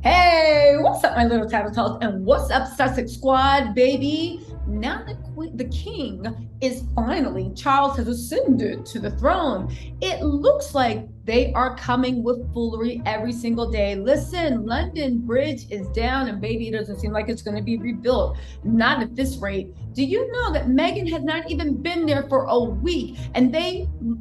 Hey, what's up, my little Tattle Tells, and what's up, Sussex Squad, baby? Now that the king is finally, Charles has ascended to the throne. It looks like they are coming with foolery every single day. Listen, London Bridge is down, and baby, it doesn't seem like it's going to be rebuilt. Not at this rate. Do you know that Meghan has not even been there for a week, and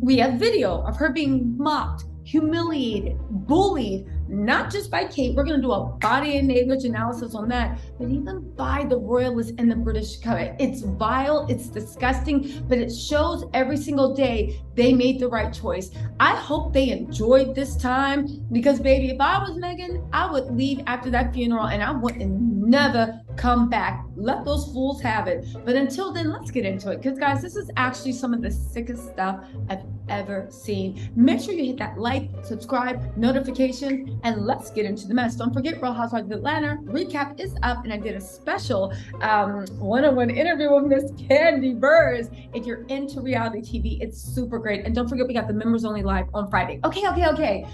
we have video of her being mocked, humiliated, bullied, not just by Kate. We're going to do a body and language analysis on that, but even by the royalists and the British court. It's vile, it's disgusting, but it shows every single day they made the right choice. I hope they enjoyed this time because, baby, if I was Meghan, I would leave after that funeral and I would never come back. Let those fools have it. But until then, let's get into it because, guys, this is actually some of the sickest stuff I've ever seen. Make sure you hit that like, subscribe, notification, and let's get into the mess. Don't forget, Real Housewives of Atlanta recap is up, and I did a special one-on-one interview with Miss Candy Burrs. If you're into reality TV, it's super great. And don't forget, we got the members only live on Friday. Okay.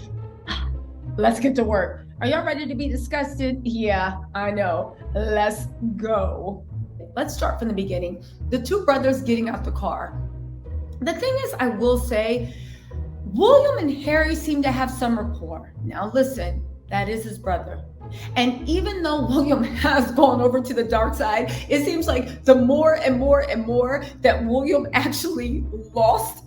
Let's get to work. Are y'all ready to be disgusted? Yeah, I know. Let's go. Let's start from the beginning. The two brothers getting out the car. The thing is, I will say, William and Harry seem to have some rapport. Now, listen, that is his brother. And even though William has gone over to the dark side, it seems like the more and more that William actually lost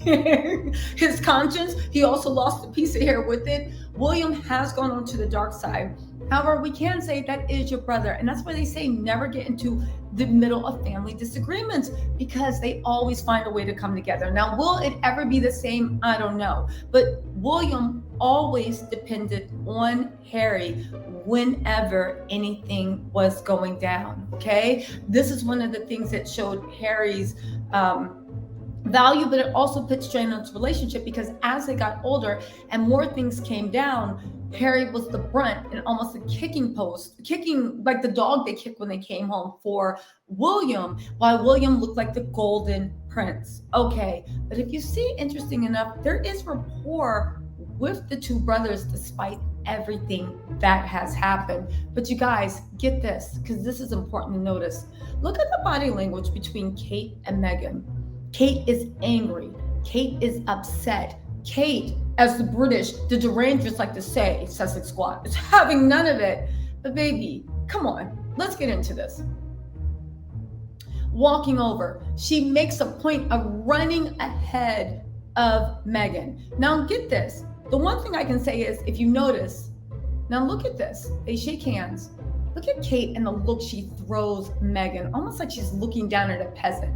his conscience, he also lost a piece of hair with it. William has gone on to the dark side. However, we can say that is your brother. And that's why they say never get into the middle of family disagreements because they always find a way to come together. Now, will it ever be the same? I don't know. But William always depended on Harry whenever anything was going down. Okay. This is one of the things that showed Harry's value, but it also put strain on its relationship because as they got older and more things came down, Harry was the brunt and almost a kicking like the dog they kicked when they came home for William, while William looked like the golden prince. Okay, but if you see, interesting enough, there is rapport with the two brothers despite everything that has happened. But you guys, get this, because this is important to notice. Look at the body language between Kate and Meghan. Kate is angry. Kate is upset. Kate, as the British, the derangers like to say, Sussex Squad, is having none of it. But baby, come on, let's get into this. Walking over, she makes a point of running ahead of Meghan. Now get this. The one thing I can say is, if you notice, now look at this. They shake hands. Look at Kate and the look she throws Meghan, almost like she's looking down at a peasant.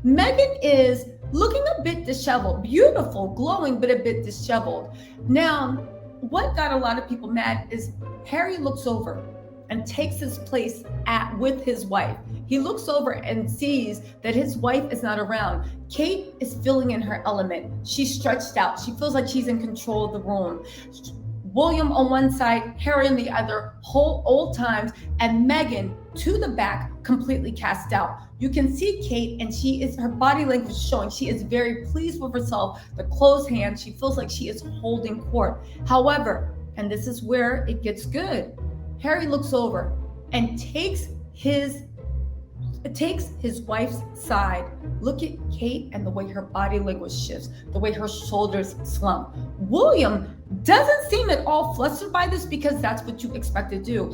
Meghan is looking a bit disheveled, beautiful, glowing, but a bit disheveled. Now, what got a lot of people mad is Harry looks over and takes his place with his wife. He looks over and sees that his wife is not around. Kate is feeling in her element. She's stretched out. She feels like she's in control of the room. William on one side, Harry on the other, whole old times, and Meghan to the back, completely cast out. You can see Kate, and her body language showing. She is very pleased with herself. The closed hands, she feels like she is holding court. However, and this is where it gets good, Harry looks over and takes his wife's side. Look at Kate and the way her body language shifts, the way her shoulders slump. William doesn't seem at all flustered by this because that's what you expect to do.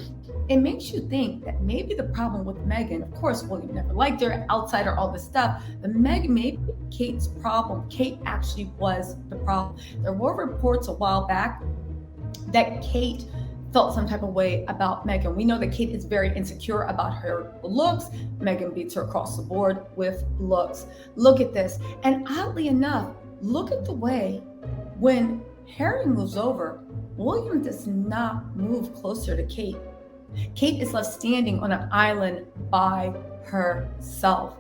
It makes you think that maybe the problem with Meghan, of course, William never liked her, outsider, all this stuff, but maybe Kate's problem, Kate actually was the problem. There were reports a while back that Kate felt some type of way about Meghan. We know that Kate is very insecure about her looks. Meghan beats her across the board with looks. Look at this. And oddly enough, look at the way when Harry moves over, William does not move closer to Kate. Kate is left standing on an island by herself.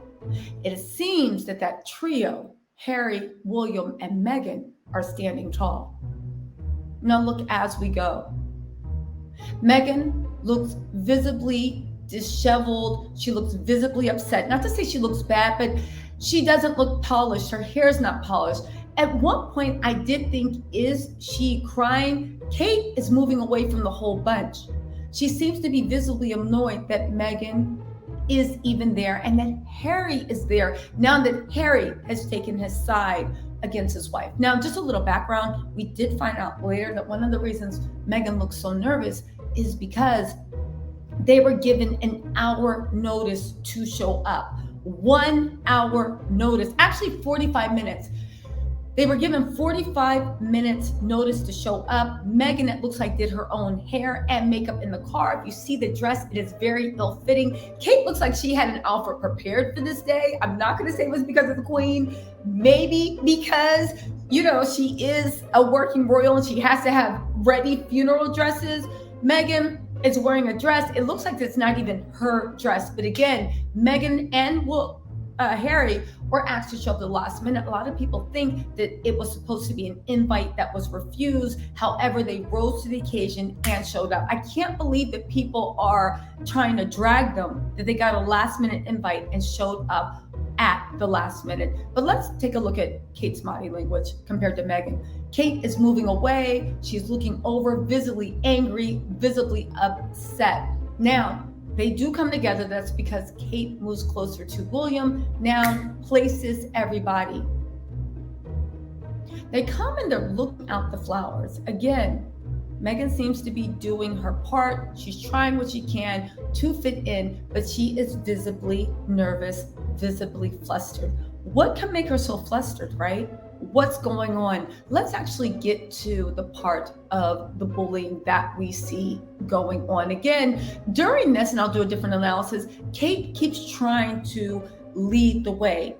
It seems that trio, Harry, William, and Meghan, are standing tall. Now look as we go. Meghan looks visibly disheveled. She looks visibly upset. Not to say she looks bad, but she doesn't look polished. Her hair is not polished. At one point, I did think, is she crying? Kate is moving away from the whole bunch. She seems to be visibly annoyed that Meghan is even there and that Harry is there now that Harry has taken his side against his wife. Now, just a little background, we did find out later that one of the reasons Meghan looks so nervous is because they were given an hour notice to show up. 1 hour notice, actually 45 minutes. They were given 45 minutes notice to show up. Meghan, it looks like, did her own hair and makeup in the car. If you see the dress, it is very ill-fitting. Kate looks like she had an outfit prepared for this day. I'm not going to say it was because of the Queen. Maybe because, she is a working royal and she has to have ready funeral dresses. Meghan is wearing a dress. It looks like it's not even her dress. But again, Meghan and Harry were asked to show up the last minute. A lot of people think that it was supposed to be an invite that was refused. However, they rose to the occasion and showed up. I can't believe that people are trying to drag them, that they got a last minute invite and showed up at the last minute. But let's take a look at Kate's body language compared to Meghan. Kate is moving away. She's looking over, visibly angry, visibly upset. Now, they do come together. That's because Kate moves closer to William, now places everybody. They come and they're looking out the flowers. Again, Meghan seems to be doing her part. She's trying what she can to fit in, but she is visibly nervous, visibly flustered. What can make her so flustered, right? What's going on? Let's actually get to the part of the bullying that we see going on. Again, during this, and I'll do a different analysis, Kate keeps trying to lead the way.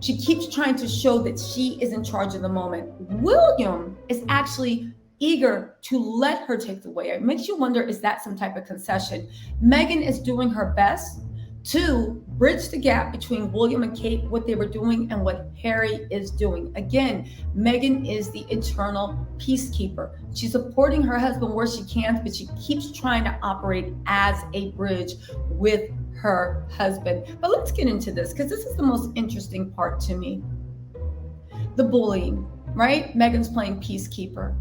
She keeps trying to show that she is in charge of the moment. William is actually eager to let her take the way. It makes you wonder, is that some type of concession? Meghan is doing her best to bridge the gap between William and Kate, what they were doing and what Harry is doing. Again, Meghan is the eternal peacekeeper. She's supporting her husband where she can, but she keeps trying to operate as a bridge with her husband. But let's get into this, because this is the most interesting part to me. The bullying, right? Meghan's playing peacekeeper.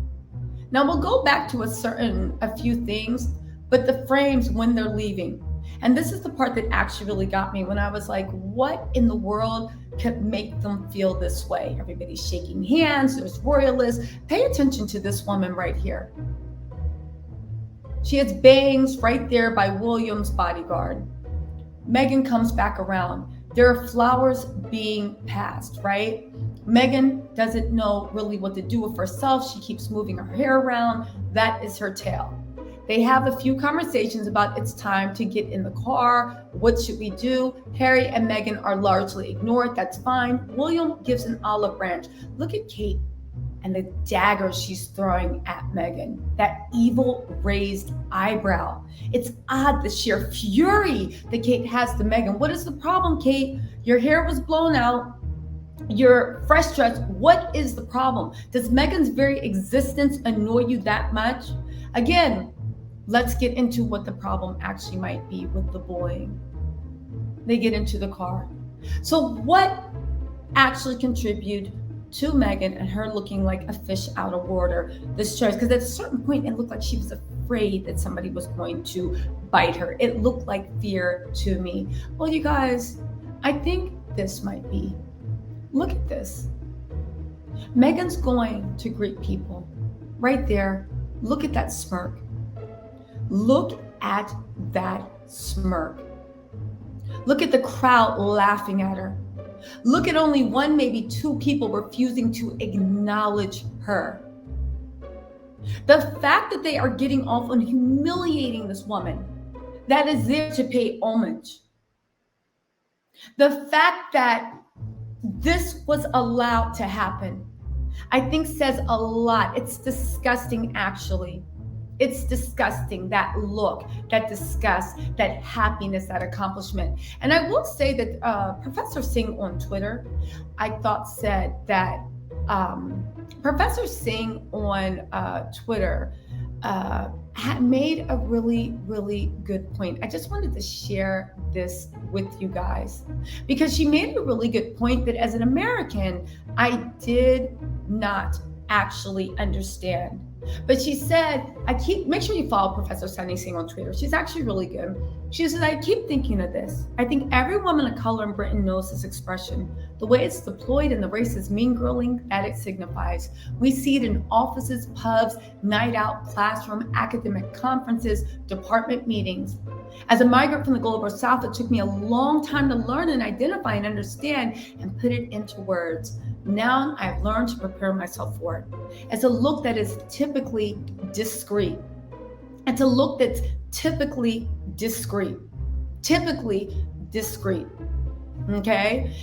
Now we'll go back to a few things, but the frames when they're leaving. And this is the part that actually really got me when I was like, what in the world could make them feel this way? Everybody's shaking hands, there's royalists. Pay attention to this woman right here. She has bangs right there by William's bodyguard. Meghan comes back around. There are flowers being passed, right? Meghan doesn't know really what to do with herself. She keeps moving her hair around. That is her tale. They have a few conversations about it's time to get in the car. What should we do? Harry and Meghan are largely ignored. That's fine. William gives an olive branch. Look at Kate and the dagger she's throwing at Meghan. That evil raised eyebrow. It's odd, the sheer fury that Kate has to Meghan. What is the problem, Kate? Your hair was blown out. You're fresh dressed. What is the problem? Does Meghan's very existence annoy you that much? Again, let's get into what the problem actually might be with the bullying. They get into the car. So what actually contributed to Meghan and her looking like a fish out of water this choice? Because at a certain point, it looked like she was afraid that somebody was going to bite her. It looked like fear to me. Well, you guys, I think this might be. Look at this. Meghan's going to greet people right there. Look at that smirk. Look at that smirk. Look at the crowd laughing at her. Look at only one, maybe two people refusing to acknowledge her. The fact that they are getting off on humiliating this woman that is there to pay homage. The fact that this was allowed to happen, I think says a lot. It's disgusting, actually. It's disgusting, that look, that disgust, that happiness, that accomplishment. And I will say that Professor Singh on Twitter, I thought said that Professor Singh on Twitter made a really, really good point. I just wanted to share this with you guys because she made a really good point that as an American, I did not actually understand. But she said, make sure you follow Professor Sunny Singh on Twitter. She's actually really good. She said, I keep thinking of this. I think every woman of color in Britain knows this expression. The way it's deployed in the racist mean girling that it signifies. We see it in offices, pubs, night out, classroom, academic conferences, department meetings. As a migrant from the global South, it took me a long time to learn and identify and understand and put it into words. Now I've learned to prepare myself for it. It's a look that is typically discreet. It's a look that's typically discreet. Okay?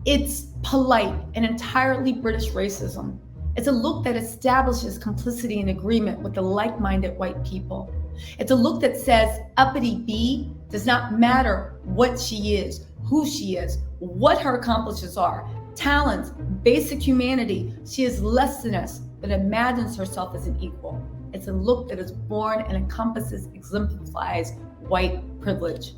It's polite and entirely British racism. It's a look that establishes complicity and agreement with the like-minded white people. It's a look that says uppity B does not matter what she is, who she is, what her accomplishments are, talents, basic humanity. She is less than us, but imagines herself as an equal. It's a look that is born and encompasses, exemplifies white privilege.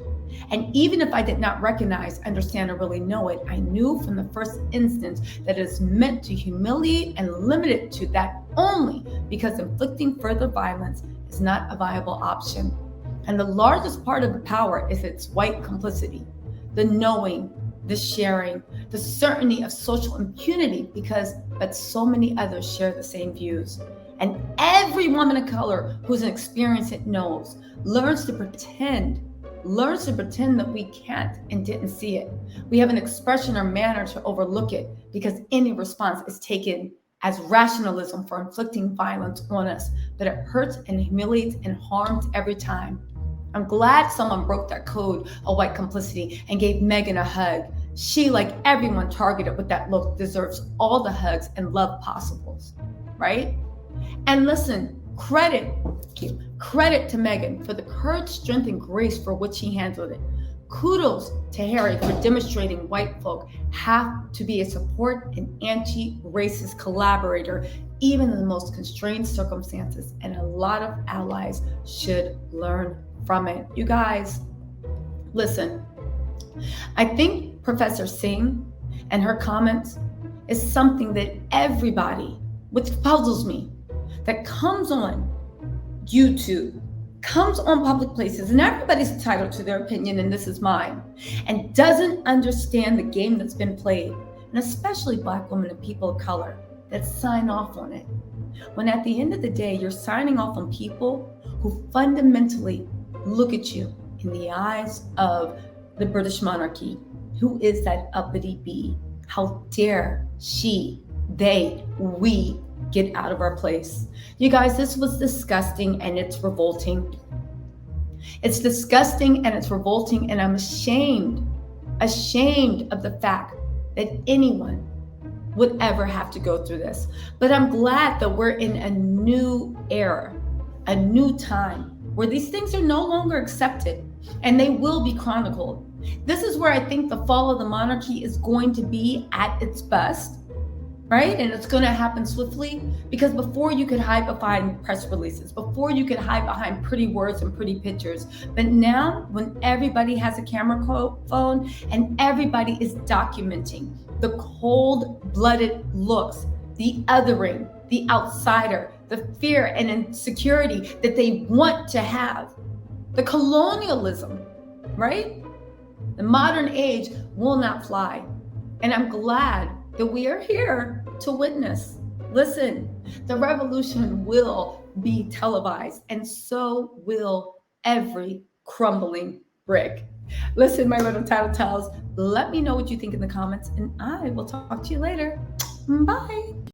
And even if I did not recognize, understand, or really know it, I knew from the first instance that it is meant to humiliate and limit it to that only because inflicting further violence is not a viable option. And the largest part of the power is its white complicity, the knowing, the sharing, the certainty of social impunity but so many others share the same views. And every woman of color who's experienced it knows, learns to pretend that we can't and didn't see it. We have an expression or manner to overlook it because any response is taken as rationalism for inflicting violence on us, but it hurts and humiliates and harms every time. I'm glad someone broke that code of white complicity and gave Meghan a hug. She, like everyone targeted with that look, deserves all the hugs and love possibles, right? And listen, credit to Meghan for the courage, strength, and grace for which he handled it. Kudos to Harry for demonstrating white folk have to be a support and anti-racist collaborator, even in the most constrained circumstances, and a lot of allies should learn from it. You guys, listen, I think Professor Singh and her comments is something that everybody, which puzzles me, that comes on YouTube, comes on public places, and everybody's entitled to their opinion, and this is mine, and doesn't understand the game that's been played, and especially Black women and people of color that sign off on it. When at the end of the day, you're signing off on people who fundamentally look at you in the eyes of the British monarchy. Who is that uppity B? How dare she, they, we get out of our place? You guys, this was disgusting and it's revolting. It's disgusting and it's revolting, and I'm ashamed of the fact that anyone would ever have to go through this. But I'm glad that we're in a new era, a new time where these things are no longer accepted and they will be chronicled. This is where I think the fall of the monarchy is going to be at its best, right? And it's going to happen swiftly, because before you could hide behind press releases, before you could hide behind pretty words and pretty pictures. But now, when everybody has a camera phone and everybody is documenting the cold-blooded looks, the othering, the outsider, the fear and insecurity that they want to have, the colonialism, right? The modern age will not fly. And I'm glad that we are here to witness. Listen, the revolution will be televised, and so will every crumbling brick. Listen, my little Tattle Tells, let me know what you think in the comments, and I will talk to you later. Bye.